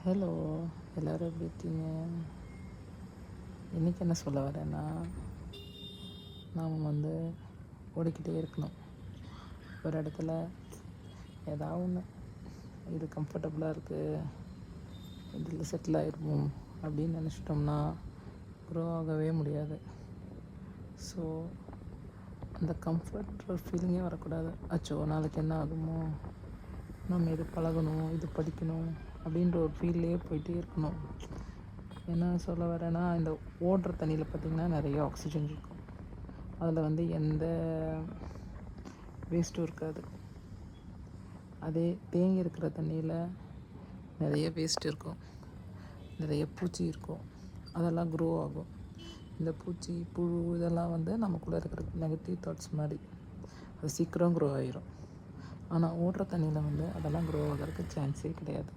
Hello, எல்லோரும் எப்படி இருக்கீங்க? இன்றைக்கி என்ன சொல்ல வரேன்னா, நாம் ஓடிக்கிட்டே இருக்கணும். ஒரு இடத்துல ஏதாவது ஒன்று, இது கம்ஃபர்டபுளாக இருக்குது, இதில் செட்டில் ஆகிருப்போம் அப்படின்னு நினச்சிட்டோம்னா க்ரோ ஆகவே முடியாது. ஸோ அந்த கம்ஃபர்ட் ஃபீலிங்கே வரக்கூடாது. அச்சோ நாளைக்கு என்ன ஆகுமோ, நம்ம இது பழகணும், இது படிக்கணும் அப்படின்ற ஒரு ஃபீல்லே போயிட்டே இருக்கணும். என்ன சொல்ல வரேன்னா, இந்த ஓடுற தண்ணியில் பார்த்திங்கன்னா நிறைய ஆக்சிஜன் இருக்கும். அதில் எந்த வேஸ்ட்டும் இருக்காது. அதே தேங்கி இருக்கிற தண்ணியில் நிறைய வேஸ்ட் இருக்கும், நிறைய பூச்சி இருக்கும், அதெல்லாம் க்ரோ ஆகும். இந்த பூச்சி புழு இதெல்லாம் நமக்குள்ளே இருக்கிற நெகட்டிவ் தாட்ஸ் மாதிரி அது சீக்கிரம் க்ரோ ஆகிரும். ஆனால் ஓடுற தண்ணியில் அதெல்லாம் க்ரோ ஆகிறதுக்கு சான்ஸே கிடையாது.